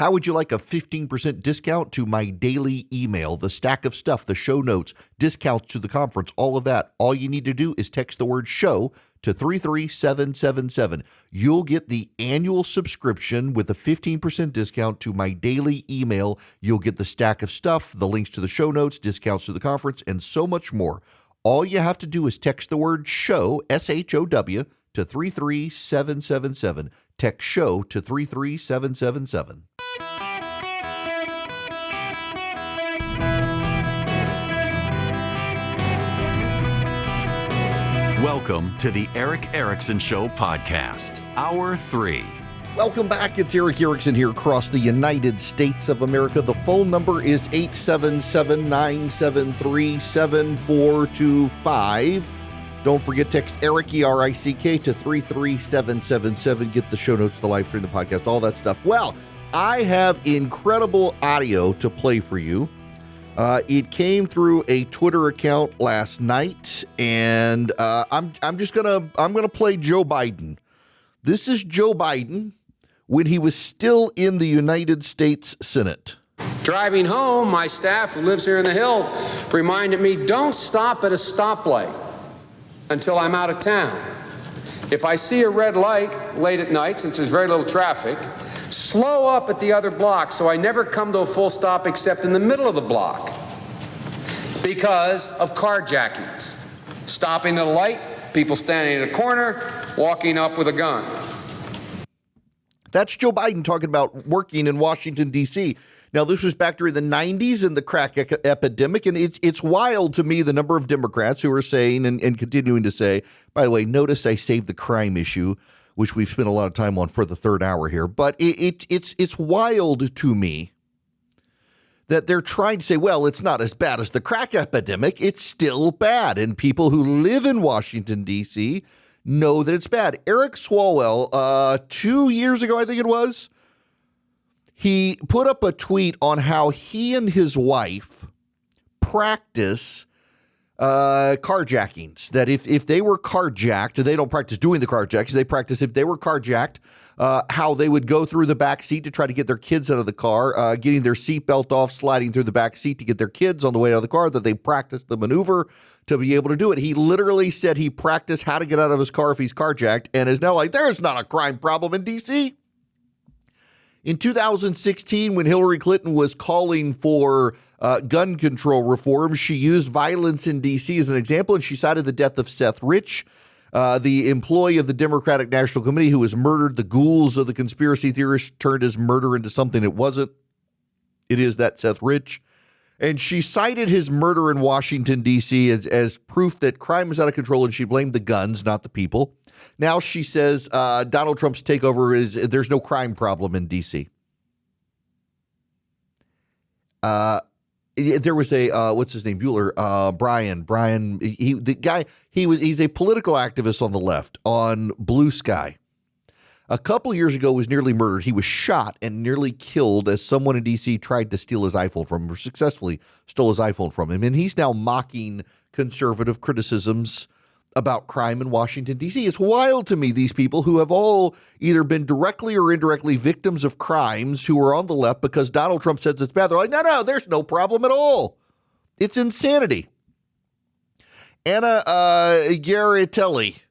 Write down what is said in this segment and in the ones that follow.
How would you like a 15% discount to my daily email, the stack of stuff, the show notes, discounts to the conference, all of that? All you need to do is text the word show to 33777. You'll get the annual subscription with a 15% discount to my daily email. You'll get the stack of stuff, the links to the show notes, discounts to the conference, and so much more. All you have to do is text the word show, SHOW, to 33777. Text show to 33777. Welcome to the Eric Erickson Show podcast, Hour 3. Welcome back. It's Eric Erickson here across the United States of America. The phone number is 877-973-7425. Don't forget, text Eric, E-R-I-C-K, to 33777. Get the show notes, the live stream, the podcast, all that stuff. Well, I have incredible audio to play for you. It came through a Twitter account last night, and I'm gonna play Joe Biden. This is Joe Biden when he was still in the United States Senate. Driving home, my staff who lives here in the Hill reminded me, don't stop at a stoplight until I'm out of town. If I see a red light late at night, since there's very little traffic, slow up at the other block so I never come to a full stop except in the middle of the block because of carjackings. Stopping at a light, people standing in a corner, walking up with a gun. That's Joe Biden talking about working in Washington, D.C. Now, this was back during the 90s and the crack epidemic, and it's wild to me the number of Democrats who are saying and continuing to say, by the way, notice I saved the crime issue, which we've spent a lot of time on for the third hour here. But it's wild to me that they're trying to say, well, it's not as bad as the crack epidemic. It's still bad. And people who live in Washington, D.C. know that it's bad. Eric Swalwell, 2 years ago, I think it was, he put up a tweet on how he and his wife practice carjackings, that if they were carjacked, they don't practice doing the carjacks, they practice if they were carjacked, how they would go through the back seat to try to get their kids out of the car, getting their seatbelt off, sliding through the back seat to get their kids on the way out of the car, that they practice the maneuver to be able to do it. He literally said he practiced how to get out of his car if he's carjacked and is now like, there's not a crime problem in D.C. In 2016, when Hillary Clinton was calling for gun control reform, she used violence in D.C. as an example, and she cited the death of Seth Rich, the employee of the Democratic National Committee who was murdered. The ghouls of the conspiracy theorists turned his murder into something it wasn't. It is that Seth Rich. And she cited his murder in Washington, D.C. as proof that crime is out of control, and she blamed the guns, not the people. Now she says Donald Trump's takeover is there's no crime problem in D.C. There was a what's his name? Bueller, Brian. He's a political activist on the left on Blue Sky. A couple years ago was nearly murdered. He was shot and nearly killed as someone in D.C. tried to steal his iPhone from him, or successfully stole his iPhone from him. And he's now mocking conservative criticisms about crime in Washington, D.C. It's wild to me, these people who have all either been directly or indirectly victims of crimes who are on the left because Donald Trump says it's bad. They're like, no, there's no problem at all. It's insanity. Anna Garitelli,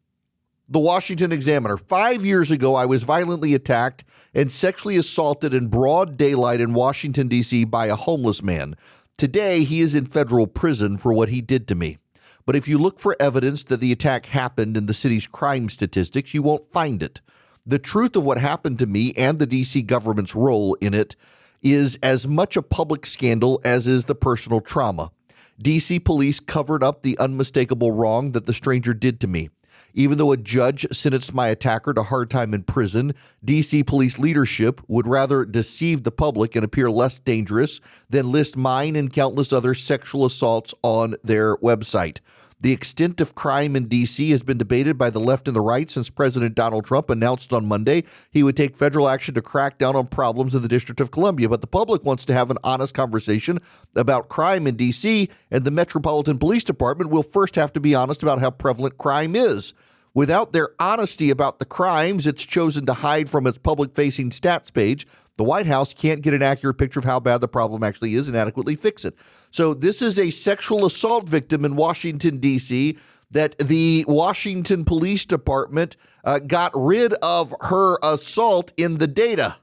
the Washington Examiner. 5 years ago, I was violently attacked and sexually assaulted in broad daylight in Washington, D.C. by a homeless man. Today, he is in federal prison for what he did to me. But if you look for evidence that the attack happened in the city's crime statistics, you won't find it. The truth of what happened to me and the D.C. government's role in it is as much a public scandal as is the personal trauma. D.C. police covered up the unmistakable wrong that the stranger did to me. Even though a judge sentenced my attacker to hard time in prison, D.C. police leadership would rather deceive the public and appear less dangerous than list mine and countless other sexual assaults on their website. The extent of crime in D.C. has been debated by the left and the right since President Donald Trump announced on Monday he would take federal action to crack down on problems in the District of Columbia. But the public wants to have an honest conversation about crime in D.C., and the Metropolitan Police Department will first have to be honest about how prevalent crime is. Without their honesty about the crimes it's chosen to hide from its public-facing stats page, The White House can't get an accurate picture of how bad the problem actually is and adequately fix it. So this is a sexual assault victim in Washington, D.C., that the Washington Police Department got rid of her assault in the data.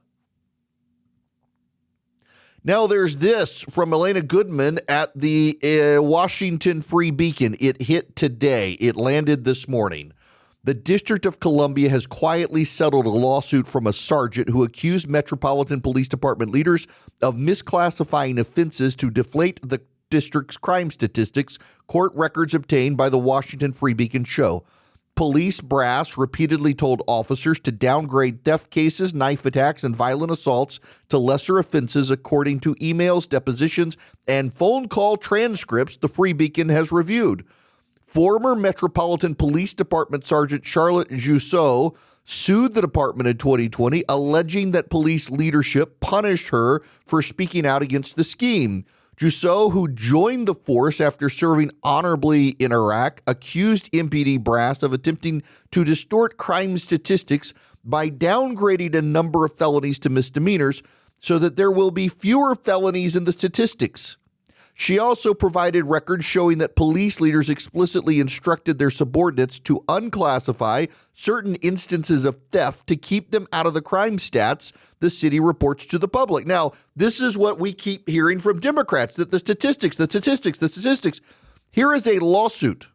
Now there's this from Elena Goodman at the Washington Free Beacon. It hit today. It landed this morning. The District of Columbia has quietly settled a lawsuit from a sergeant who accused Metropolitan Police Department leaders of misclassifying offenses to deflate the district's crime statistics, court records obtained by the Washington Free Beacon show. Police brass repeatedly told officers to downgrade theft cases, knife attacks, and violent assaults to lesser offenses according to emails, depositions, and phone call transcripts the Free Beacon has reviewed. Former Metropolitan Police Department Sergeant Charlotte Jousseau sued the department in 2020, alleging that police leadership punished her for speaking out against the scheme. Jousseau, who joined the force after serving honorably in Iraq, accused MPD brass of attempting to distort crime statistics by downgrading a number of felonies to misdemeanors so that there will be fewer felonies in the statistics. She also provided records showing that police leaders explicitly instructed their subordinates to unclassify certain instances of theft to keep them out of the crime stats the city reports to the public. Now, this is what we keep hearing from Democrats, that the statistics. Here is a lawsuit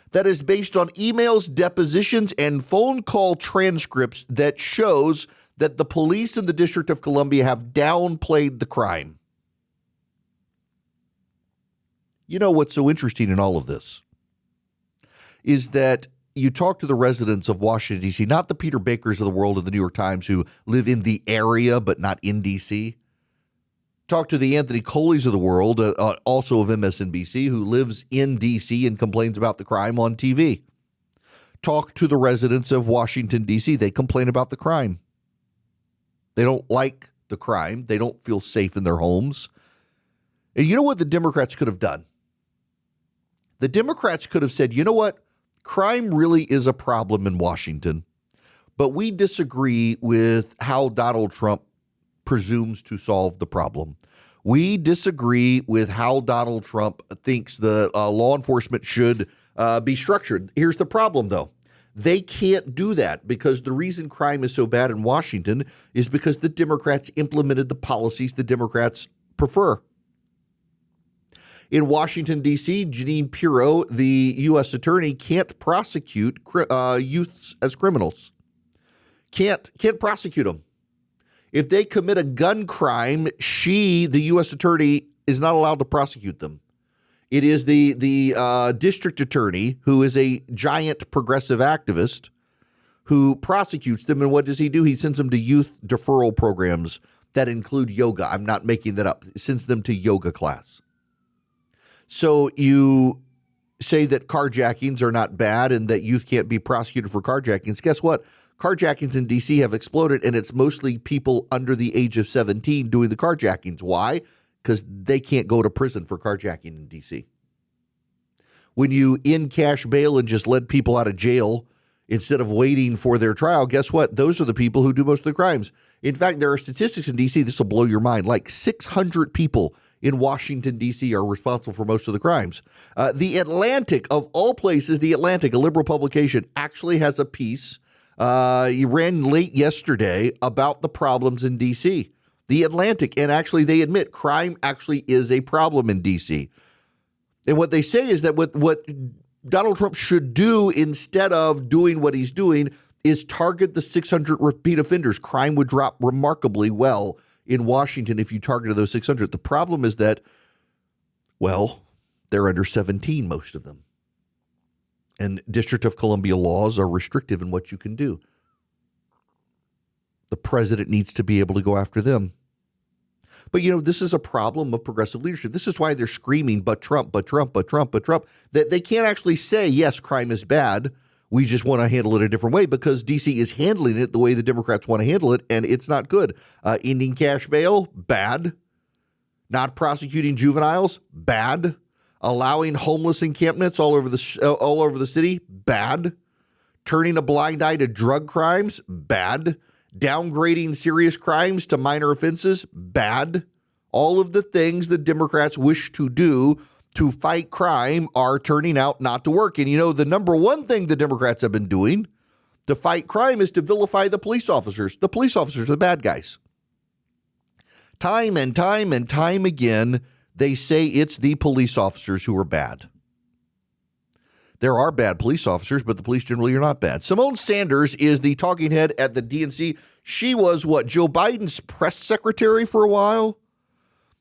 that is based on emails, depositions, and phone call transcripts that shows that the police in the District of Columbia have downplayed the crime. You know what's so interesting in all of this is that you talk to the residents of Washington, D.C., not the Peter Bakers of the world of the New York Times who live in the area but not in D.C. Talk to the Anthony Coleys of the world, also of MSNBC, who lives in D.C. and complains about the crime on TV. Talk to the residents of Washington, D.C. They complain about the crime. They don't like the crime. They don't feel safe in their homes. And you know what the Democrats could have done? The Democrats could have said, you know what? Crime really is a problem in Washington, but we disagree with how Donald Trump presumes to solve the problem. We disagree with how Donald Trump thinks the law enforcement should be structured. Here's the problem, though. They can't do that because the reason crime is so bad in Washington is because the Democrats implemented the policies the Democrats prefer. In Washington, D.C., Jeanine Pirro, the U.S. attorney, can't prosecute youths as criminals. Can't prosecute them. If they commit a gun crime, the U.S. attorney, is not allowed to prosecute them. It is the district attorney, who is a giant progressive activist, who prosecutes them. And what does he do? He sends them to youth deferral programs that include yoga. I'm not making that up. He sends them to yoga class. So you say that carjackings are not bad and that youth can't be prosecuted for carjackings. Guess what? Carjackings in D.C. have exploded, and it's mostly people under the age of 17 doing the carjackings. Why? Because they can't go to prison for carjacking in D.C. When you in cash bail and just let people out of jail instead of waiting for their trial, guess what? Those are the people who do most of the crimes. In fact, there are statistics in D.C. This will blow your mind. Like 600 people in Washington, D.C. are responsible for most of the crimes. The Atlantic, of all places, The Atlantic, a liberal publication, actually has a piece. He ran late yesterday about the problems in D.C. The Atlantic, and actually they admit crime actually is a problem in D.C. And what they say is that what Donald Trump should do instead of doing what he's doing is target the 600 repeat offenders. Crime would drop remarkably well in Washington if you targeted those 600. The problem is that, well, they're under 17, most of them. And District of Columbia laws are restrictive in what you can do. The president needs to be able to go after them. But, you know, this is a problem of progressive leadership. This is why they're screaming, but Trump, but Trump, but Trump, but Trump. That they can't actually say, yes, crime is bad. We just want to handle it a different way because D.C. is handling it the way the Democrats want to handle it, and it's not good. Ending cash bail, bad. Not prosecuting juveniles, bad. Allowing homeless encampments all over the city, bad. Turning a blind eye to drug crimes, bad. Downgrading serious crimes to minor offenses, bad. All of the things the Democrats wish to do to fight crime are turning out not to work. And, you know, the number one thing the Democrats have been doing to fight crime is to vilify the police officers. The police officers are the bad guys. Time and time and time again, they say it's the police officers who are bad. There are bad police officers, but the police generally are not bad. Simone Sanders is the talking head at the DNC. She was Joe Biden's press secretary for a while.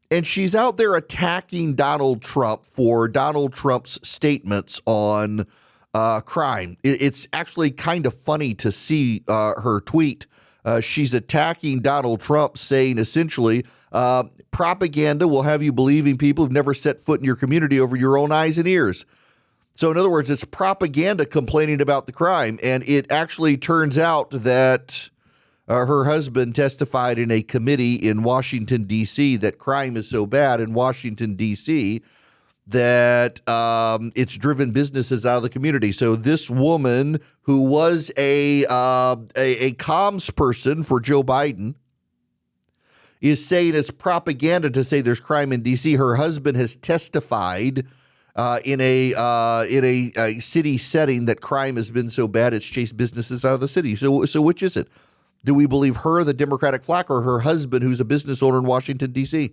And she's out there attacking Donald Trump for Donald Trump's statements on crime. It's actually kind of funny to see her tweet. She's attacking Donald Trump, saying essentially, propaganda will have you believing people who've never set foot in your community over your own eyes and ears. So in other words, it's propaganda complaining about the crime. And it actually turns out that her husband testified in a committee in Washington, D.C., that crime is so bad in Washington, D.C., that it's driven businesses out of the community. So this woman, who was a comms person for Joe Biden, is saying it's propaganda to say there's crime in D.C. Her husband has testified in a city setting that crime has been so bad it's chased businesses out of the city. So which is it? Do we believe her, the Democratic flack, or her husband, who's a business owner in Washington, D.C.?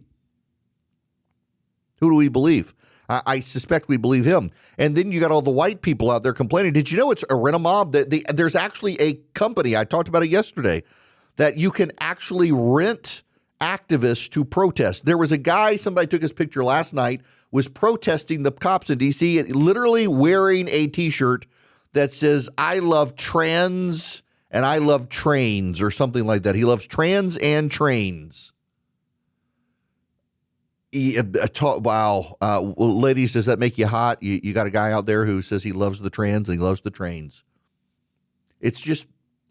Who do we believe? I suspect we believe him. And then you got all the white people out there complaining. Did you know it's a rent-a-mob? There's actually a company, I talked about it yesterday, that you can actually rent activists to protest. There was a guy, somebody took his picture last night, was protesting the cops in D.C., literally wearing a T-shirt that says, "I love trans and I love trains," or something like that. He loves trans and trains. Wow. Ladies, does that make you hot? You got a guy out there who says he loves the trans and he loves the trains. It's just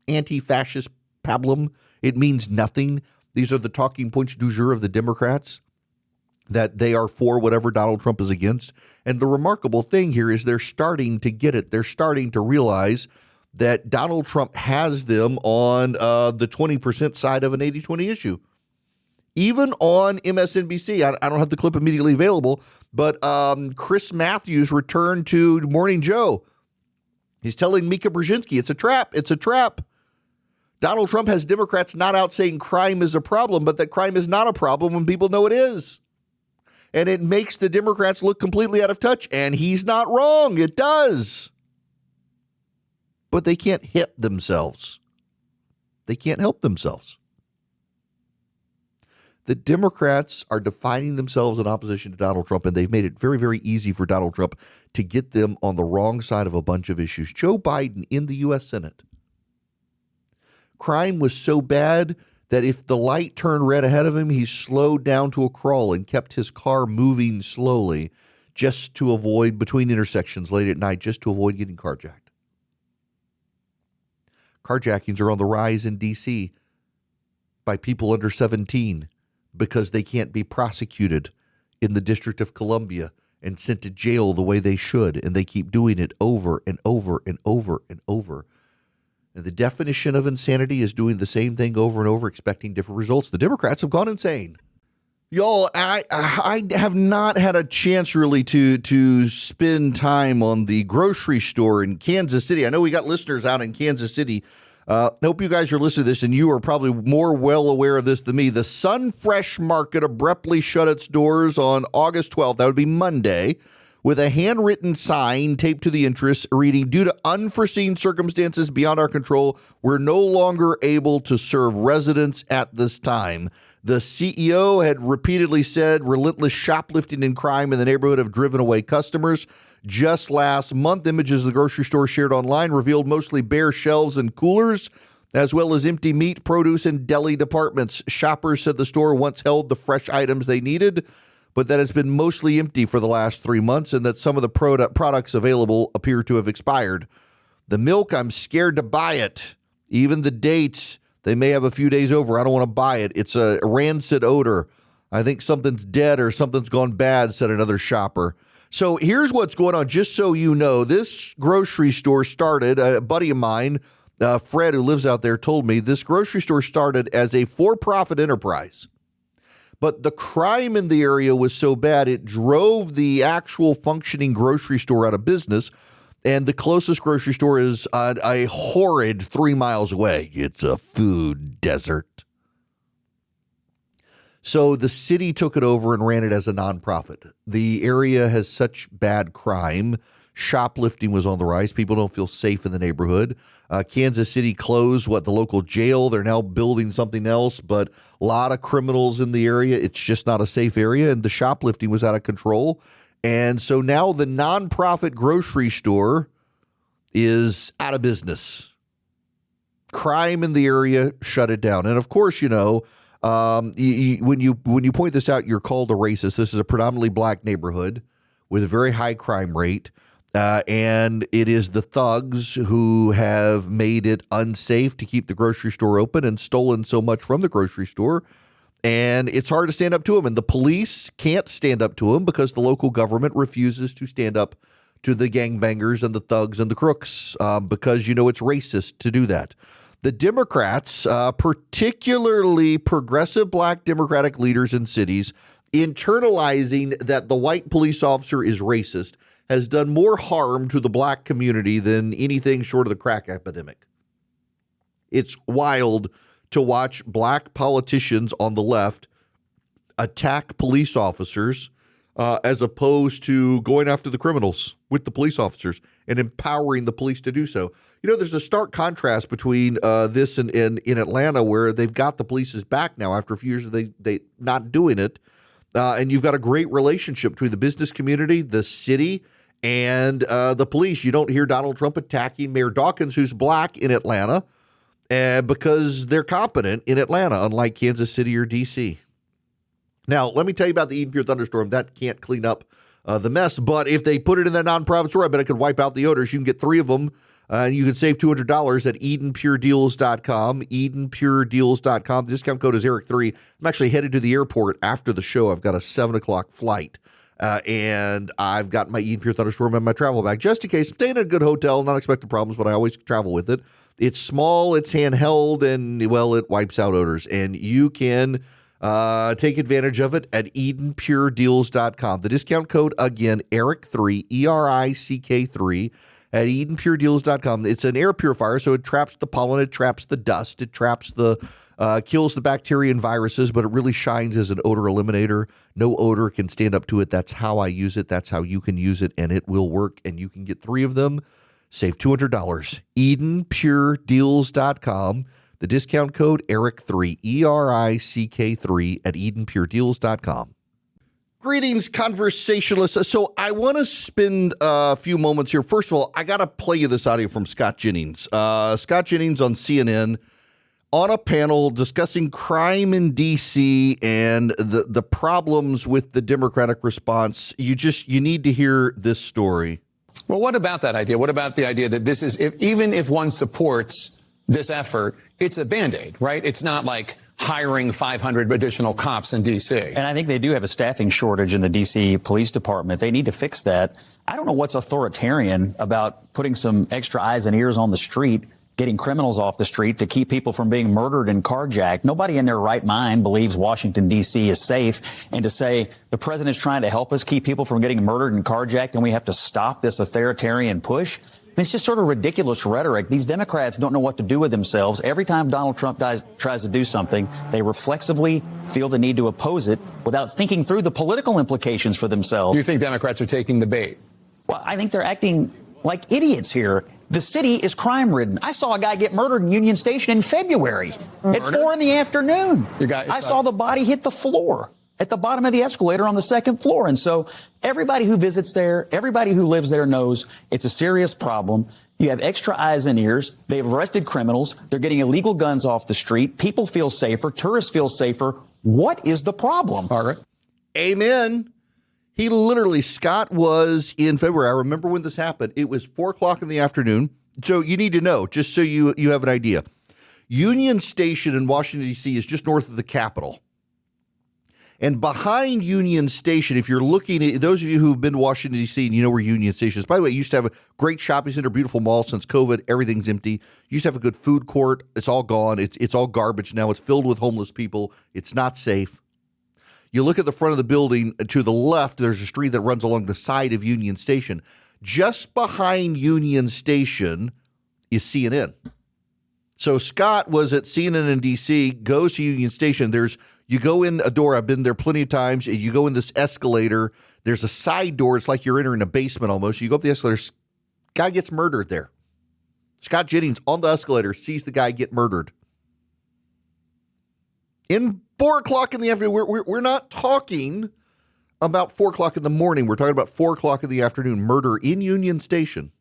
anti-fascist pablum. It means nothing. These are the talking points du jour of the Democrats, that they are for whatever Donald Trump is against. And the remarkable thing here is they're starting to get it. They're starting to realize that Donald Trump has them on the 20% side of an 80-20 issue. Even on MSNBC, I don't have the clip immediately available, but Chris Matthews returned to Morning Joe. He's telling Mika Brzezinski, it's a trap. It's a trap. Donald Trump has Democrats not out saying crime is a problem, but that crime is not a problem when people know it is. And it makes the Democrats look completely out of touch. And he's not wrong. It does. But they can't help themselves. They can't help themselves. The Democrats are defining themselves in opposition to Donald Trump, and they've made it very, very easy for Donald Trump to get them on the wrong side of a bunch of issues. Joe Biden in the U.S. Senate. Crime was so bad that if the light turned red ahead of him, he slowed down to a crawl and kept his car moving slowly just to avoid, between intersections late at night, just to avoid getting carjacked. Carjackings are on the rise in D.C. by people under 17 because they can't be prosecuted in the District of Columbia and sent to jail the way they should, and they keep doing it over and over and over and over. And the definition of insanity is doing the same thing over and over, expecting different results. The Democrats have gone insane. Y'all, I have not had a chance really to spend time on the grocery store in Kansas City. I know we got listeners out in Kansas City. I hope you guys are listening to this, and you are probably more well aware of this than me. The Sun Fresh Market abruptly shut its doors on August 12th. That would be Monday, with a handwritten sign taped to the entrance reading, "Due to unforeseen circumstances beyond our control, we're no longer able to serve residents at this time." The CEO had repeatedly said relentless shoplifting and crime in the neighborhood have driven away customers. Just last month, images the grocery store shared online revealed mostly bare shelves and coolers, as well as empty meat, produce, and deli departments. Shoppers said the store once held the fresh items they needed, but that it's been mostly empty for the last 3 months, and that some of the products available appear to have expired. The milk, I'm scared to buy it. Even the dates, they may have a few days over. I don't want to buy it. It's a rancid odor. I think something's dead or something's gone bad, said another shopper. So here's what's going on, just so you know. This grocery store started, a buddy of mine Fred, who lives out there, told me this grocery store started as a for-profit enterprise. But the crime in the area was so bad, it drove the actual functioning grocery store out of business. And the closest grocery store is a horrid 3 miles away. It's a food desert. So the city took it over and ran it as a nonprofit. The area has such bad crime. Shoplifting was on the rise. People don't feel safe in the neighborhood. Kansas City closed the local jail. They're now building something else, but a lot of criminals in the area. It's just not a safe area, and the shoplifting was out of control. And so now the nonprofit grocery store is out of business. Crime in the area shut it down. And of course, when you point this out, you're called a racist. This is a predominantly black neighborhood with a very high crime rate. And it is the thugs who have made it unsafe to keep the grocery store open and stolen so much from the grocery store. And it's hard to stand up to them. And the police can't stand up to them because the local government refuses to stand up to the gangbangers and the thugs and the crooks because, it's racist to do that. The Democrats, particularly progressive black Democratic leaders in cities, internalizing that the white police officer is racist, has done more harm to the black community than anything short of the crack epidemic. It's wild to watch black politicians on the left attack police officers as opposed to going after the criminals with the police officers and empowering the police to do so. There's a stark contrast between this and in Atlanta, where they've got the police's back now after a few years of they not doing it. And you've got a great relationship between the business community, the city, and the police. You don't hear Donald Trump attacking Mayor Dawkins, who's black, in Atlanta, because they're competent in Atlanta, unlike Kansas City or D.C. Now, let me tell you about the Eden Pure Thunderstorm. That can't clean up the mess, but if they put it in that nonprofit store, I bet it could wipe out the odors. You can get 3 of them. You can save $200 at EdenPureDeals.com, EdenPureDeals.com. The discount code is Eric3. I'm actually headed to the airport after the show. I've got a 7 o'clock flight, and I've got my Eden Pure Thunderstorm in my travel bag, just in case. I'm staying in a good hotel, not expecting problems, but I always travel with it. It's small, it's handheld, and, well, it wipes out odors. And you can take advantage of it at EdenPureDeals.com. The discount code, again, Eric3, ERICK3. At EdenPureDeals.com. It's an air purifier, so it traps the pollen, it traps the dust, it traps kills the bacteria and viruses, but it really shines as an odor eliminator. No odor can stand up to it. That's how I use it. That's how you can use it, and it will work. And you can get 3 of them. Save $200. EdenPureDeals.com. The discount code Eric3, ERICK3 at EdenPureDeals.com. Greetings, conversationalists. So I want to spend a few moments here. First of all, I got to play you this audio from Scott Jennings. Scott Jennings on CNN on a panel discussing crime in D.C. and the problems with the Democratic response. You need to hear this story. Well, what about that idea? What about the idea that this is, even if one supports this effort, it's a Band-Aid, right? It's not like hiring 500 additional cops in D.C. And I think they do have a staffing shortage in the D.C. Police Department. They need to fix that. I don't know what's authoritarian about putting some extra eyes and ears on the street, getting criminals off the street to keep people from being murdered and carjacked. Nobody in their right mind believes Washington, D.C. is safe. And to say the president's trying to help us keep people from getting murdered and carjacked and we have to stop this authoritarian push, it's just sort of ridiculous rhetoric. These Democrats don't know what to do with themselves. Every time Donald Trump tries to do something, they reflexively feel the need to oppose it without thinking through the political implications for themselves. You think Democrats are taking the bait? Well, I think they're acting like idiots here. The city is crime-ridden. I saw a guy get murdered in Union Station in February at 4 in the afternoon. I saw the body hit the floor at the bottom of the escalator on the 2nd floor. And so everybody who visits there, everybody who lives there knows it's a serious problem. You have extra eyes and ears. They've arrested criminals. They're getting illegal guns off the street. People feel safer. Tourists feel safer. What is the problem? Margaret? Amen. He literally, Scott was in February. I remember when this happened. It was 4 o'clock in the afternoon. So you need to know, just so you have an idea. Union Station in Washington, D.C. is just north of the Capitol. And behind Union Station, if you're looking at those of you who've been to Washington, D.C., and you know where Union Station is. By the way, it used to have a great shopping center, beautiful mall. Since COVID, everything's empty. Used to have a good food court. It's all gone. It's all garbage now. It's filled with homeless people. It's not safe. You look at the front of the building to the left, there's a street that runs along the side of Union Station. Just behind Union Station is CNN. So Scott was at CNN in D.C., goes to Union Station. You go in a door. I've been there plenty of times. You go in this escalator. There's a side door. It's like you're entering a basement almost. You go up the escalator. Guy gets murdered there. Scott Jennings on the escalator sees the guy get murdered. In 4 o'clock in the afternoon, we're not talking about 4 o'clock in the morning. We're talking about 4 o'clock in the afternoon. Murder in Union Station.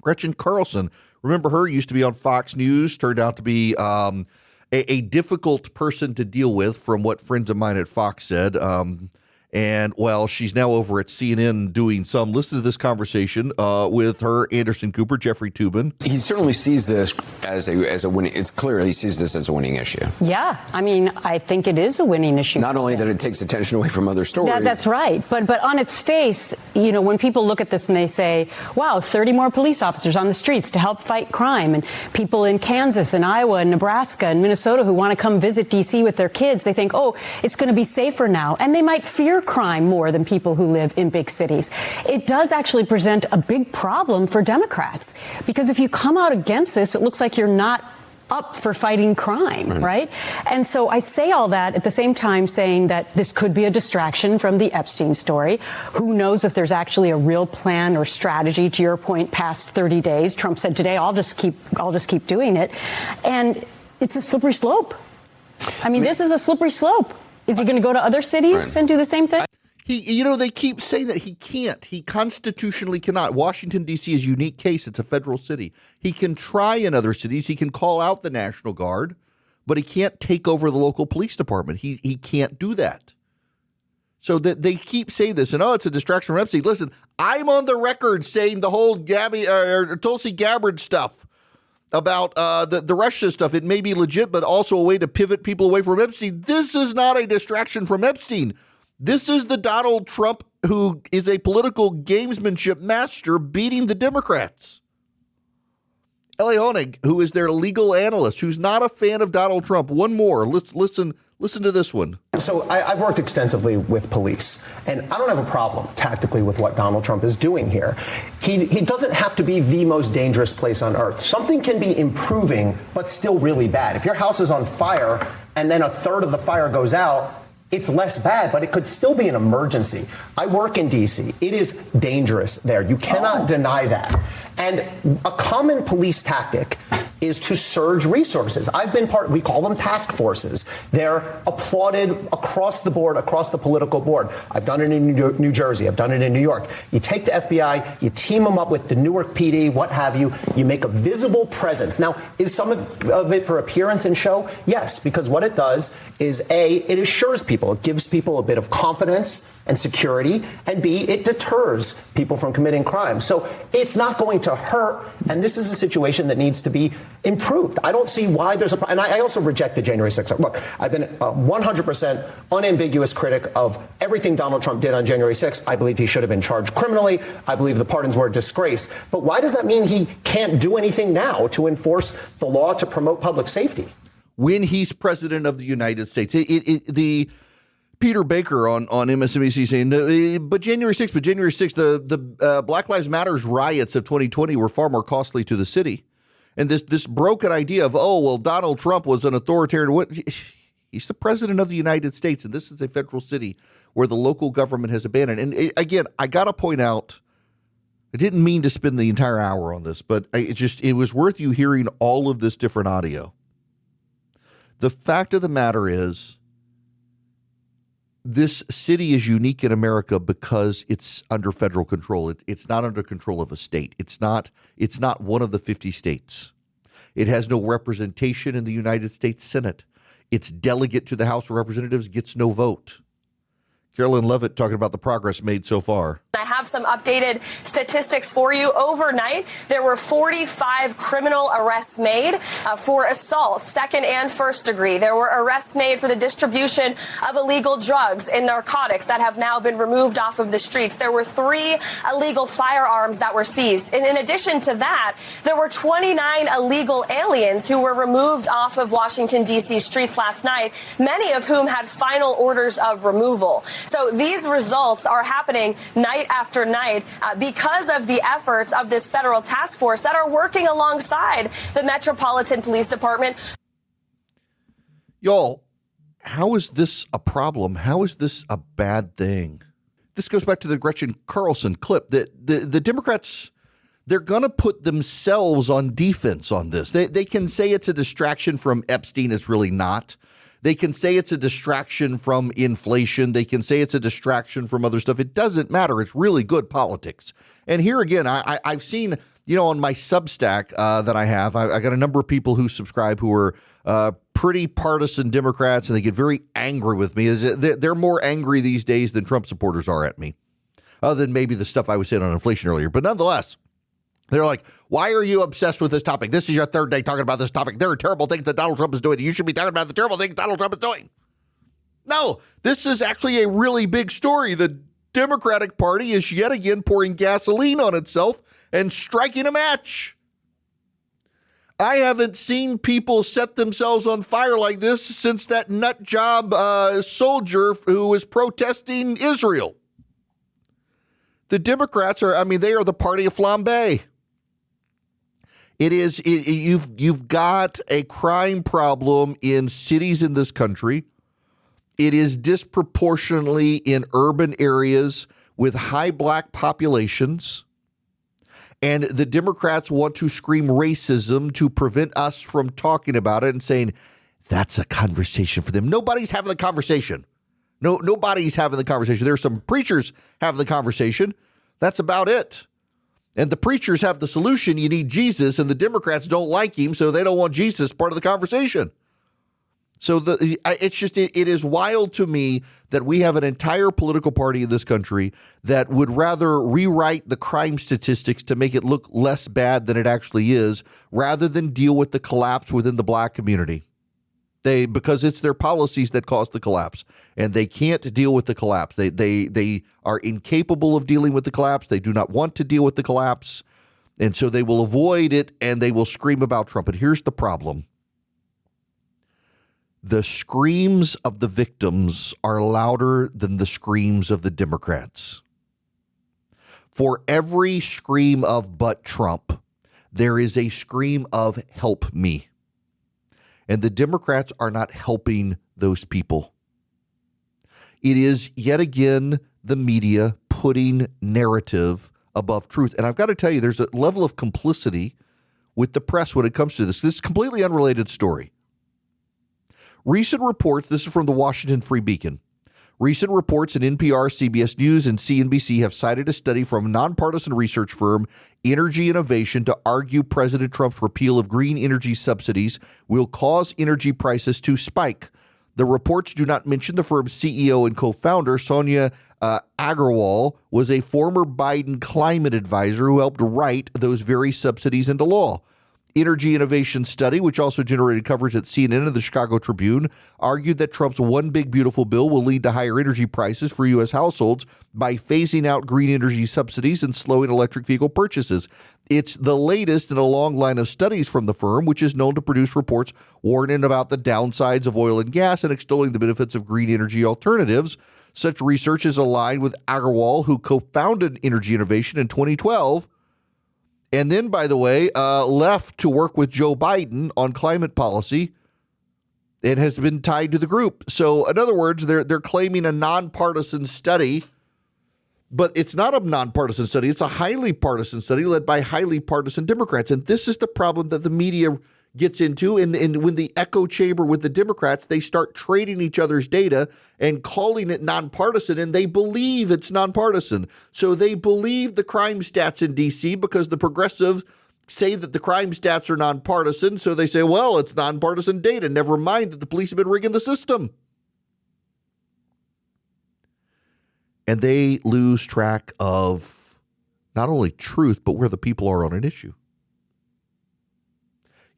Gretchen Carlson, remember her? Used to be on Fox News. Turned out to be a difficult person to deal with, from what friends of mine at Fox said. And, well, she's now over at CNN doing some. Listen to this conversation with her, Anderson Cooper, Jeffrey Toobin. He certainly sees this as a winning. It's clear he sees this as a winning issue. Yeah, I mean, I think it is a winning issue. Not only that it takes attention away from other stories. That's right. But on its face, you know, when people look at this and they say, wow, 30 more police officers on the streets to help fight crime, and people in Kansas and Iowa and Nebraska and Minnesota who want to come visit D.C. with their kids, they think, oh, it's going to be safer now. And they might fear crime more than people who live in big cities. It does actually present a big problem for Democrats, because if you come out against this, it looks like you're not up for fighting crime, right? And so I say all that at the same time saying that this could be a distraction from the Epstein story. Who knows if there's actually a real plan or strategy, to your point, past 30 days. Trump said today, I'll just keep doing it. And it's a slippery slope. I mean, this is a slippery slope. Is he going to go to other cities and do the same thing? They keep saying that he can't. He constitutionally cannot. Washington, D.C. is a unique case. It's a federal city. He can try in other cities. He can call out the National Guard, but he can't take over the local police department. He can't do that. So that they keep saying this, and it's a distraction from Epstein. Listen, I'm on the record saying the whole Tulsi Gabbard stuff about the Russia stuff. It may be legit, but also a way to pivot people away from Epstein. This is not a distraction from Epstein. This is the Donald Trump who is a political gamesmanship master beating the Democrats. Eli Honig, who is their legal analyst, who's not a fan of Donald Trump. One more. Let's listen to this one. So I've worked extensively with police, and I don't have a problem tactically with what Donald Trump is doing here. He doesn't have to be the most dangerous place on earth. Something can be improving, but still really bad. If your house is on fire and then a third of the fire goes out, it's less bad, but it could still be an emergency. I work in D.C. It is dangerous there. You cannot deny that. And a common police tactic is to surge resources. We call them task forces. They're applauded across the board, across the political board. I've done it in New Jersey. I've done it in New York. You take the FBI, you team them up with the Newark PD, what have you. You make a visible presence. Now, is some of it for appearance and show? Yes, because what it does is, A, it assures people. It gives people a bit of confidence and security, and B, it deters people from committing crime. So it's not going to hurt, and this is a situation that needs to be improved. I don't see why there's and I also reject the January 6th. Look, I've been a 100% unambiguous critic of everything Donald Trump did on January 6th. I believe he should have been charged criminally. I believe the pardons were a disgrace. But why does that mean he can't do anything now to enforce the law to promote public safety? When he's president of the United States, the Peter Baker on MSNBC saying, but January 6th, the Black Lives Matter riots of 2020 were far more costly to the city. And this broken idea of, Donald Trump was an authoritarian. He's the president of the United States, and this is a federal city where the local government has abandoned. And again, I got to point out, I didn't mean to spend the entire hour on this, but it was worth you hearing all of this different audio. The fact of the matter is, this city is unique in America because it's under federal control. It's not under control of a state. It's not one of the 50 states. It has no representation in the United States Senate. Its delegate to the House of Representatives gets no vote. Carolyn Levitt talking about the progress made so far. I have have some updated statistics for you. Overnight, there were 45 criminal arrests made for assault, second and first degree. There were arrests made for the distribution of illegal drugs and narcotics that have now been removed off of the streets. There were 3 illegal firearms that were seized. And in addition to that, there were 29 illegal aliens who were removed off of Washington, D.C. streets last night, many of whom had final orders of removal. So these results are happening night after night because of the efforts of this federal task force that are working alongside the Metropolitan Police Department. Y'all, how is this a problem? How is this a bad thing? This goes back to the Gretchen Carlson clip that the Democrats, they're going to put themselves on defense on this. They can say it's a distraction from Epstein. It's really not. They can say it's a distraction from inflation. They can say it's a distraction from other stuff. It doesn't matter. It's really good politics. And here again, I've seen, on my Substack that I have, I got a number of people who subscribe who are pretty partisan Democrats, and they get very angry with me. They're more angry these days than Trump supporters are at me, other than maybe the stuff I was saying on inflation earlier. But nonetheless, they're like, why are you obsessed with this topic? This is your third day talking about this topic. There are terrible things that Donald Trump is doing. You should be talking about the terrible things Donald Trump is doing. No, this is actually a really big story. The Democratic Party is yet again pouring gasoline on itself and striking a match. I haven't seen people set themselves on fire like this since that nut job soldier who was protesting Israel. The Democrats they are the party of flambe. You've got a crime problem in cities in this country. It is disproportionately in urban areas with high black populations. And the Democrats want to scream racism to prevent us from talking about it and saying that's a conversation for them. Nobody's having the conversation. Nobody's having the conversation. There are some preachers having the conversation. That's about it. And the preachers have the solution. You need Jesus, and the Democrats don't like him, so they don't want Jesus part of the conversation. So it is wild to me that we have an entire political party in this country that would rather rewrite the crime statistics to make it look less bad than it actually is, rather than deal with the collapse within the black community. Because it's their policies that caused the collapse, and they can't deal with the collapse. They are incapable of dealing with the collapse. They do not want to deal with the collapse, and so they will avoid it, and they will scream about Trump. But here's the problem. The screams of the victims are louder than the screams of the Democrats. For every scream of "but Trump," there is a scream of "help me." And the Democrats are not helping those people. It is yet again the media putting narrative above truth. And I've got to tell you, there's a level of complicity with the press when it comes to this. This is a completely unrelated story. Recent reports, this is from the Washington Free Beacon. Recent reports in NPR, CBS News, and CNBC have cited a study from a nonpartisan research firm, Energy Innovation, to argue President Trump's repeal of green energy subsidies will cause energy prices to spike. The reports do not mention the firm's CEO and co-founder, Sonia Agarwal, was a former Biden climate advisor who helped write those very subsidies into law. Energy Innovation study, which also generated coverage at CNN and the Chicago Tribune, argued that Trump's One Big Beautiful Bill will lead to higher energy prices for U.S. households by phasing out green energy subsidies and slowing electric vehicle purchases. It's the latest in a long line of studies from the firm, which is known to produce reports warning about the downsides of oil and gas and extolling the benefits of green energy alternatives. Such research is aligned with Agarwal, who co-founded Energy Innovation in 2012. And then, by the way, left to work with Joe Biden on climate policy and has been tied to the group. So, in other words, they're claiming a nonpartisan study, but it's not a nonpartisan study. It's a highly partisan study led by highly partisan Democrats. And this is the problem that the media gets into. And when the echo chamber with the Democrats, they start trading each other's data and calling it nonpartisan, and they believe it's nonpartisan. So they believe the crime stats in D.C. because the progressives say that the crime stats are nonpartisan. So they say, well, it's nonpartisan data. Never mind that the police have been rigging the system. and they lose track of not only truth, but where the people are on an issue.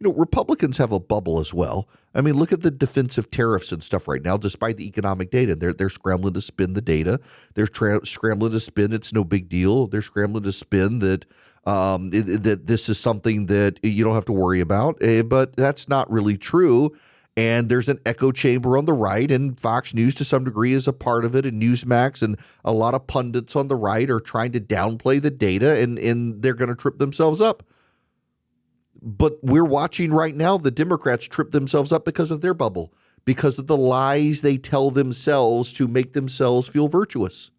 Republicans have a bubble as well. I mean, look at the defensive tariffs and stuff right now, despite the economic data. They're scrambling to spin the data. They're scrambling to spin it's no big deal. They're scrambling to spin that that this is something that you don't have to worry about. But that's not really true. And there's an echo chamber on the right, and Fox News to some degree is a part of it, and Newsmax and a lot of pundits on the right are trying to downplay the data, and they're going to trip themselves up. But we're watching right now the Democrats trip themselves up because of their bubble, because of the lies they tell themselves to make themselves feel virtuous.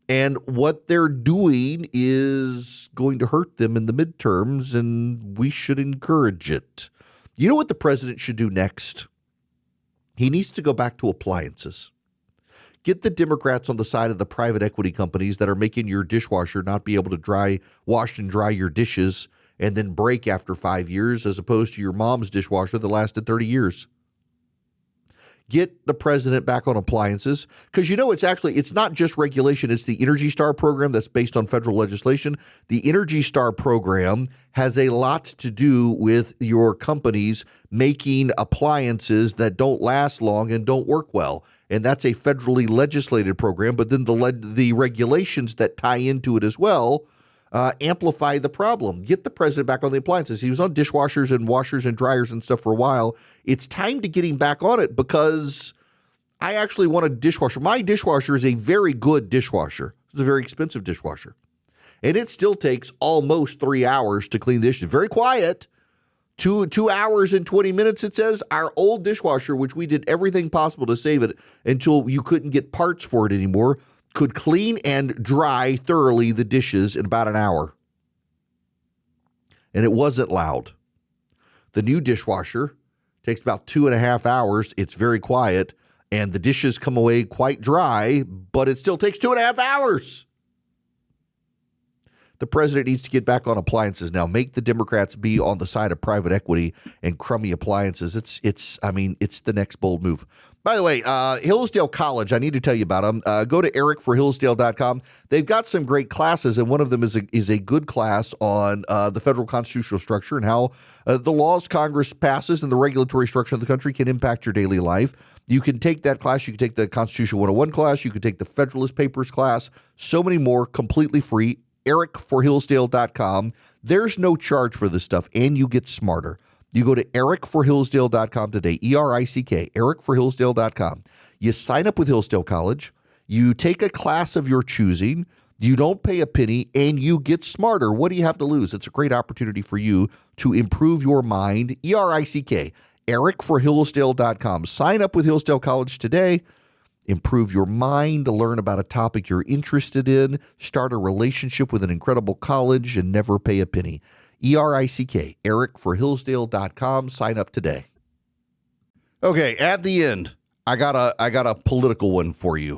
And what they're doing is going to hurt them in the midterms, and we should encourage it. You know what the president should do next? He needs to go back to appliances. Get the Democrats on the side of the private equity companies that are making your dishwasher not be able to wash and dry your dishes and then break after 5 years, as opposed to your mom's dishwasher that lasted 30 years. Get the president back on appliances, because it's not just regulation. It's the Energy Star program that's based on federal legislation. The Energy Star program has a lot to do with your companies making appliances that don't last long and don't work well. And that's a federally legislated program. But then the regulations that tie into it as well amplify the problem. Get the president back on the appliances. He was on dishwashers and washers and dryers and stuff for a while. It's time to get him back on it, because I actually want a dishwasher. My dishwasher is a very good dishwasher. It's a very expensive dishwasher. And it still takes almost 3 hours to clean the dishes. Very quiet. 2 hours and 20 minutes, it says. Our old dishwasher, which we did everything possible to save it until you couldn't get parts for it anymore, could clean and dry thoroughly the dishes in about an hour. And it wasn't loud. The new dishwasher takes about 2.5 hours. It's very quiet, and the dishes come away quite dry, but it still takes 2.5 hours. The president needs to get back on appliances now. Make the Democrats be on the side of private equity and crummy appliances. It's the next bold move. By the way, Hillsdale College, I need to tell you about them. Go to ericforhillsdale.com. They've got some great classes, and one of them is a good class on the federal constitutional structure and how the laws Congress passes and the regulatory structure of the country can impact your daily life. You can take that class. You can take the Constitution 101 class. You can take the Federalist Papers class. So many more, completely free. ericforhillsdale.com. There's no charge for this stuff, and you get smarter. You go to ericforhillsdale.com today, ERICK, ericforhillsdale.com. You sign up with Hillsdale College. You take a class of your choosing. You don't pay a penny, and you get smarter. What do you have to lose? It's a great opportunity for you to improve your mind. ERICK, ericforhillsdale.com. Sign up with Hillsdale College today. Improve your mind, learn about a topic you're interested in, start a relationship with an incredible college, and never pay a penny. ERICK, ericforhillsdale.com. Sign up today. Okay, at the end, I got a political one for you.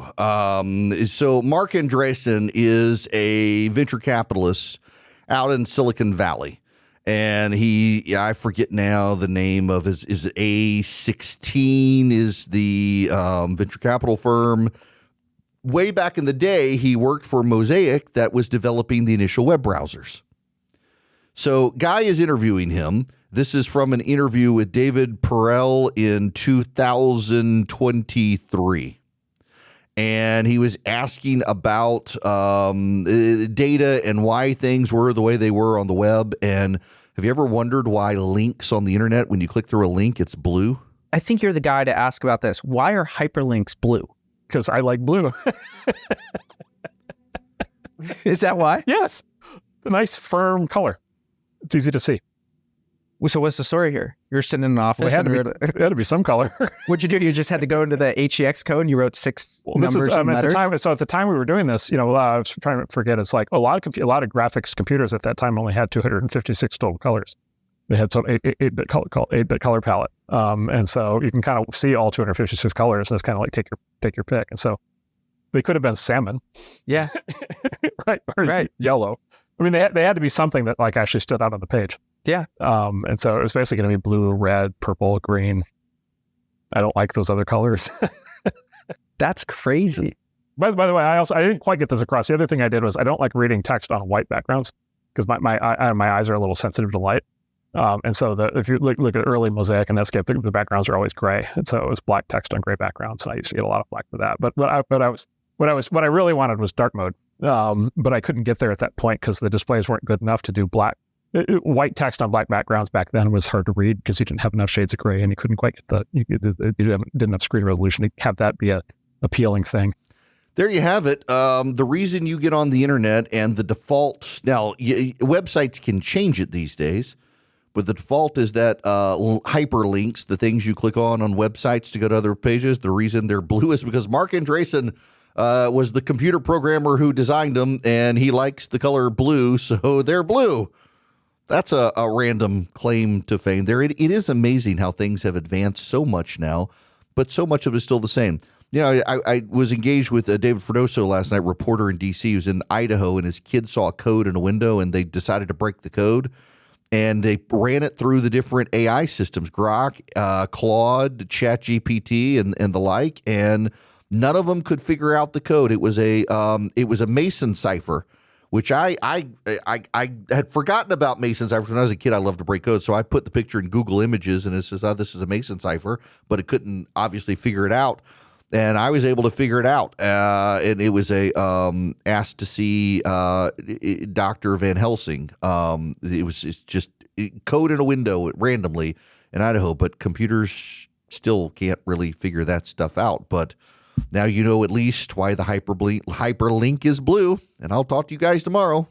So Mark Andreessen is a venture capitalist out in Silicon Valley. And I forget now the name of is it S14 is the venture capital firm. Way back in the day, he worked for Mosaic that was developing the initial web browsers. So Guy is interviewing him. This is from an interview with David Perel in 2023. And he was asking about data and why things were the way they were on the web. And have you ever wondered why links on the internet, when you click through a link, it's blue? I think you're the guy to ask about this. Why are hyperlinks blue? Because I like blue. Is that why? Yes. It's a nice, firm color. It's easy to see. So what's the story here? You're sitting in an office. Well, it had to be some color. What'd you do? You just had to go into the HEX code and you wrote six numbers and letters? At the time we were doing this, I was trying to forget. It's like a lot of graphics computers at that time only had 256 total colors. They had some 8-bit color palette, and so you can kind of see all 256 colors, and it's kind of like take your pick. And so they could have been salmon, yeah, right, or yellow. I mean, they had to be something that like actually stood out on the page. Yeah. And so it was basically going to be blue, red, purple, green. I don't like those other colors. That's crazy. By the way, I didn't quite get this across. The other thing I did was I don't like reading text on white backgrounds because my eyes are a little sensitive to light. And so if you look at early Mosaic and Netscape, the backgrounds are always gray, and so it was black text on gray backgrounds, and I used to get a lot of flack for that. But what I really wanted was dark mode, but I couldn't get there at that point because the displays weren't good enough to do white text on black backgrounds. Back then was hard to read because you didn't have enough shades of gray, and you couldn't quite get you didn't have screen resolution to have that be a appealing thing. There you have it. The reason you get on the internet and the default now, websites can change it these days, but the default is that hyperlinks, the things you click on websites to go to other pages, the reason they're blue is because Mark Andreessen was the computer programmer who designed them, and he likes the color blue, so they're blue. That's a random claim to fame there. It is amazing how things have advanced so much now, but so much of it is still the same. I was engaged with David Fredoso last night, reporter in D.C. He was in Idaho, and his kid saw a code in a window, and they decided to break the code. And they ran it through the different AI systems, Grok, Claude, ChatGPT, and the like, and none of them could figure out the code. It was a Mason cipher, which I had forgotten about Mason ciphers. When I was a kid, I loved to break code, so I put the picture in Google Images, and it says, "Oh, this is a Mason cipher," but it couldn't obviously figure it out. And I was able to figure it out. And it was asked to see Dr. Van Helsing. It's just code in a window randomly in Idaho, but computers still can't really figure that stuff out. But now you know at least why the hyperlink is blue. And I'll talk to you guys tomorrow.